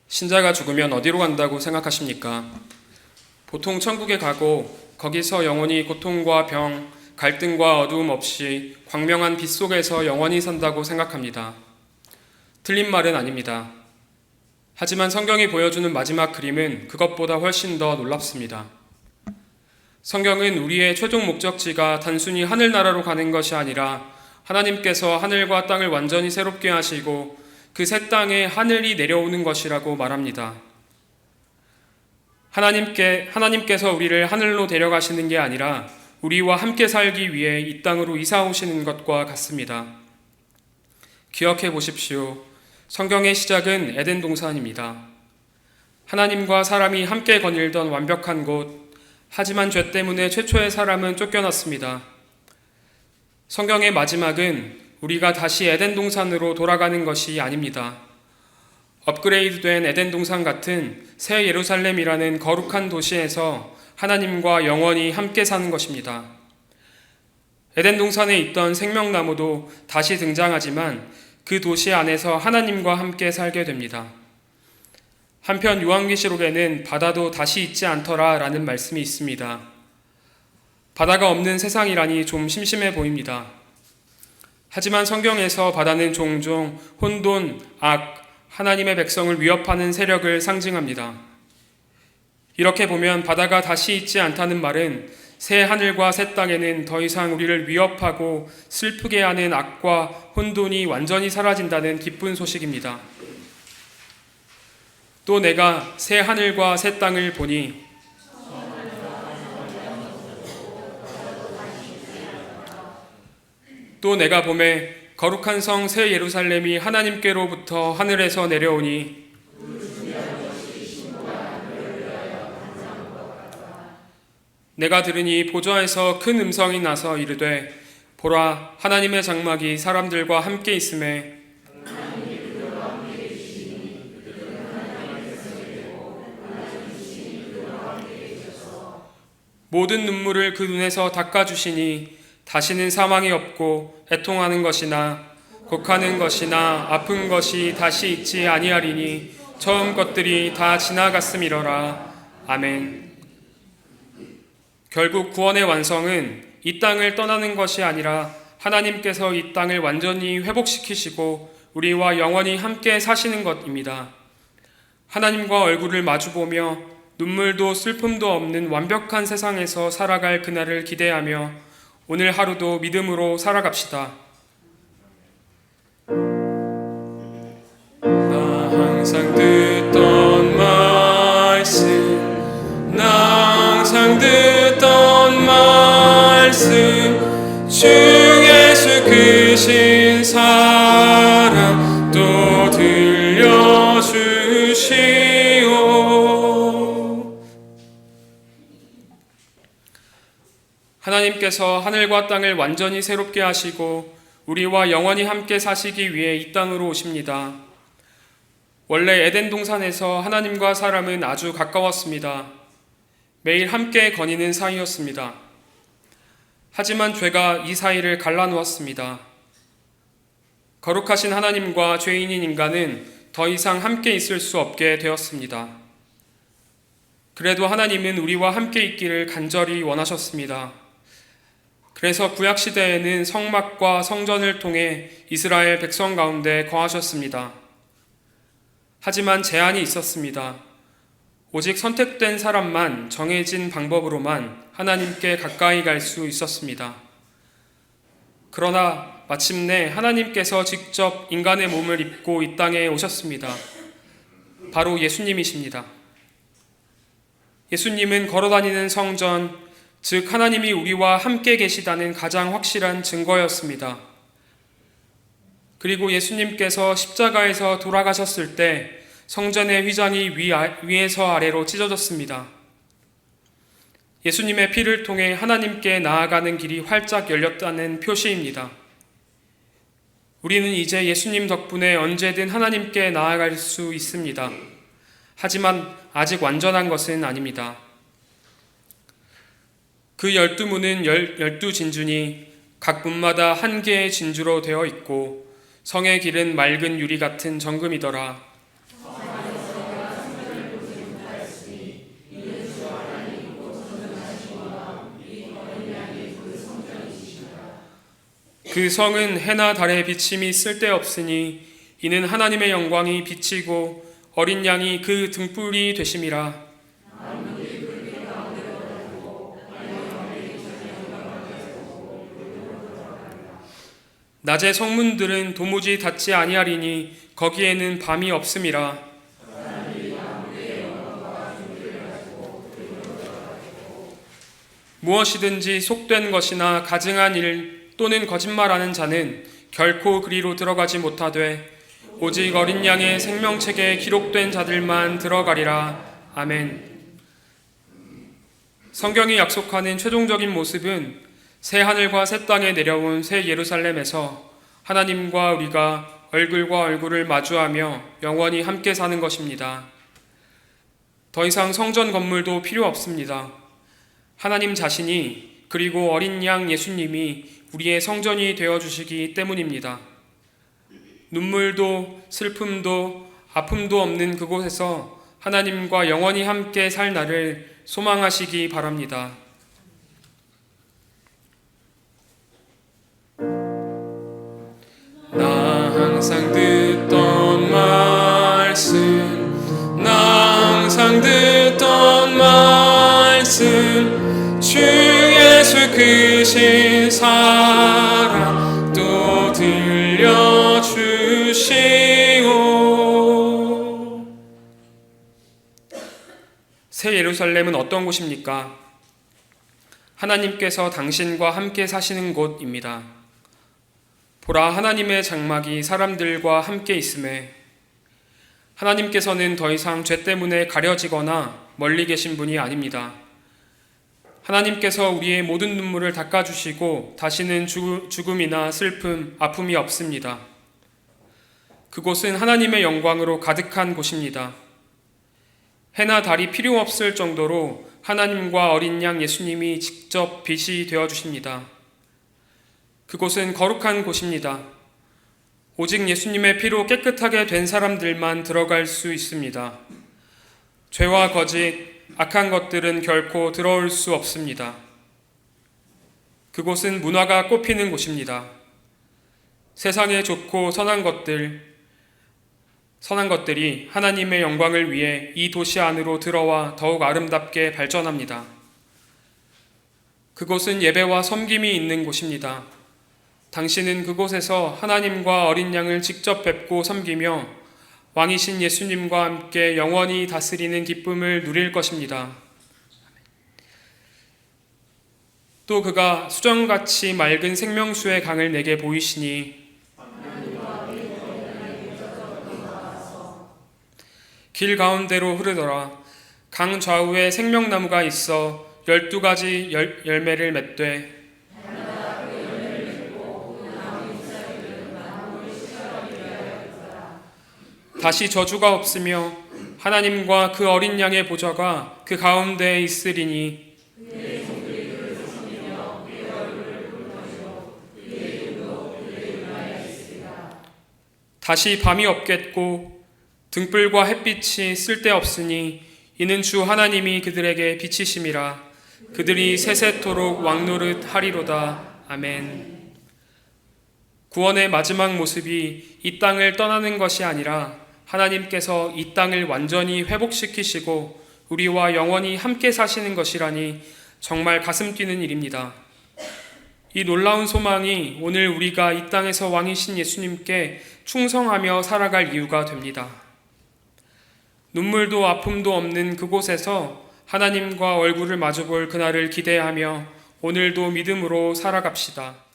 신자가 죽으면 어디로 간다고 생각하십니까? 보통 천국에 가고 거기서 영원히 고통과 병, 갈등과 어두움 없이 광명한 빛 속에서 영원히 산다고 생각합니다. 틀린 말은 아닙니다. 하지만 성경이 보여주는 마지막 그림은 그것보다 훨씬 더 놀랍습니다. 성경은 우리의 최종 목적지가 단순히 하늘나라로 가는 것이 아니라 하나님께서 하늘과 땅을 완전히 새롭게 하시고 그 새 땅에 하늘이 내려오는 것이라고 말합니다. 하나님께서 우리를 하늘로 데려가시는 게 아니라 우리와 함께 살기 위해 이 땅으로 이사 오시는 것과 같습니다. 기억해 보십시오. 성경의 시작은 에덴 동산입니다. 하나님과 사람이 함께 거닐던 완벽한 곳, 하지만 죄 때문에 최초의 사람은 쫓겨났습니다. 성경의 마지막은 우리가 다시 에덴 동산으로 돌아가는 것이 아닙니다. 업그레이드된 에덴 동산 같은 새 예루살렘이라는 거룩한 도시에서 하나님과 영원히 함께 사는 것입니다. 에덴 동산에 있던 생명나무도 다시 등장하지만 그 도시 안에서 하나님과 함께 살게 됩니다. 한편 요한계시록에는 바다도 다시 있지 않더라 라는 말씀이 있습니다. 바다가 없는 세상이라니 좀 심심해 보입니다. 하지만 성경에서 바다는 종종 혼돈, 악, 하나님의 백성을 위협하는 세력을 상징합니다. 이렇게 보면 바다가 다시 있지 않다는 말은 새 하늘과 새 땅에는 더 이상 우리를 위협하고 슬프게 하는 악과 혼돈이 완전히 사라진다는 기쁜 소식입니다. 또 내가 새 하늘과 새 땅을 보니 또 내가 보매 거룩한 성 새 예루살렘이 하나님께로부터 하늘에서 내려오니 내가 들으니 보좌에서 큰 음성이 나서 이르되 보라 하나님의 장막이 사람들과 함께 있음에 모든 눈물을 그 눈에서 닦아주시니 다시는 사망이 없고 애통하는 것이나 곡하는 것이나 아픈 것이 다시 있지 아니하리니 처음 것들이 다 지나갔음이러라. 아멘. 결국 구원의 완성은 이 땅을 떠나는 것이 아니라 하나님께서 이 땅을 완전히 회복시키시고 우리와 영원히 함께 사시는 것입니다. 하나님과 얼굴을 마주보며 눈물도 슬픔도 없는 완벽한 세상에서 살아갈 그날을 기대하며 오늘 하루도 믿음으로 살아갑시다. 나 항상 듣던 말씀, 나 항상 듣던 말씀, 주 예수 크신 사랑 또 들려주시오. 하나님께서 하늘과 땅을 완전히 새롭게 하시고 우리와 영원히 함께 사시기 위해 이 땅으로 오십니다. 원래 에덴 동산에서 하나님과 사람은 아주 가까웠습니다. 매일 함께 거니는 사이였습니다. 하지만 죄가 이 사이를 갈라놓았습니다. 거룩하신 하나님과 죄인인 인간은 더 이상 함께 있을 수 없게 되었습니다. 그래도 하나님은 우리와 함께 있기를 간절히 원하셨습니다. 그래서 구약시대에는 성막과 성전을 통해 이스라엘 백성 가운데 거하셨습니다. 하지만 제한이 있었습니다. 오직 선택된 사람만 정해진 방법으로만 하나님께 가까이 갈 수 있었습니다. 그러나 마침내 하나님께서 직접 인간의 몸을 입고 이 땅에 오셨습니다. 바로 예수님이십니다. 예수님은 걸어다니는 성전, 즉 하나님이 우리와 함께 계시다는 가장 확실한 증거였습니다. 그리고 예수님께서 십자가에서 돌아가셨을 때 성전의 휘장이 위에서 아래로 찢어졌습니다. 예수님의 피를 통해 하나님께 나아가는 길이 활짝 열렸다는 표시입니다. 우리는 이제 예수님 덕분에 언제든 하나님께 나아갈 수 있습니다. 하지만 아직 완전한 것은 아닙니다. 그 12문은 12진주니 각 문마다 한 개의 진주로 되어 있고 성의 길은 맑은 유리 같은 정금이더라. 그 성은 해나 달의 비침이 쓸데없으니 이는 하나님의 영광이 비치고 어린 양이 그 등불이 되심이라. 낮의 성문들은 도무지 닫지 아니하리니 거기에는 밤이 없음이라. 무엇이든지 속된 것이나 가증한 일 또는 거짓말하는 자는 결코 그리로 들어가지 못하되 오직 어린 양의 생명책에 기록된 자들만 들어가리라. 아멘. 성경이 약속하는 최종적인 모습은 새 하늘과 새 땅에 내려온 새 예루살렘에서 하나님과 우리가 얼굴과 얼굴을 마주하며 영원히 함께 사는 것입니다. 더 이상 성전 건물도 필요 없습니다. 하나님 자신이 그리고 어린 양 예수님이 우리의 성전이 되어주시기 때문입니다. 눈물도 슬픔도 아픔도 없는 그곳에서 하나님과 영원히 함께 살 날을 소망하시기 바랍니다. 나 항상 듣던 말씀, 나 항상 듣던 말씀, 주 예수 크신 사랑 또 들려주시오. 새 예루살렘은 어떤 곳입니까? 하나님께서 당신과 함께 사시는 곳입니다. 보라, 하나님의 장막이 사람들과 함께 있음에 하나님께서는 더 이상 죄 때문에 가려지거나 멀리 계신 분이 아닙니다. 하나님께서 우리의 모든 눈물을 닦아주시고 다시는 죽음이나 슬픔, 아픔이 없습니다. 그곳은 하나님의 영광으로 가득한 곳입니다. 해나 달이 필요 없을 정도로 하나님과 어린 양 예수님이 직접 빛이 되어주십니다. 그곳은 거룩한 곳입니다. 오직 예수님의 피로 깨끗하게 된 사람들만 들어갈 수 있습니다. 죄와 거짓, 악한 것들은 결코 들어올 수 없습니다. 그곳은 문화가 꽃피는 곳입니다. 세상에 좋고 선한 것들이 하나님의 영광을 위해 이 도시 안으로 들어와 더욱 아름답게 발전합니다. 그곳은 예배와 섬김이 있는 곳입니다. 당신은 그곳에서 하나님과 어린 양을 직접 뵙고 섬기며 왕이신 예수님과 함께 영원히 다스리는 기쁨을 누릴 것입니다. 또 그가 수정같이 맑은 생명수의 강을 내게 보이시니 길 가운데로 흐르더라. 강 좌우에 생명나무가 있어 12가지 열매를 맺되 다시 저주가 없으며 하나님과 그 어린 양의 보좌가 그 가운데에 있으리니 다시 밤이 없겠고 등불과 햇빛이 쓸데없으니 이는 주 하나님이 그들에게 비치심이라. 그들이 세세토록 왕노릇 하리로다. 아멘. 구원의 마지막 모습이 이 땅을 떠나는 것이 아니라 하나님께서 이 땅을 완전히 회복시키시고 우리와 영원히 함께 사시는 것이라니 정말 가슴 뛰는 일입니다. 이 놀라운 소망이 오늘 우리가 이 땅에서 왕이신 예수님께 충성하며 살아갈 이유가 됩니다. 눈물도 아픔도 없는 그곳에서 하나님과 얼굴을 마주볼 그날을 기대하며 오늘도 믿음으로 살아갑시다.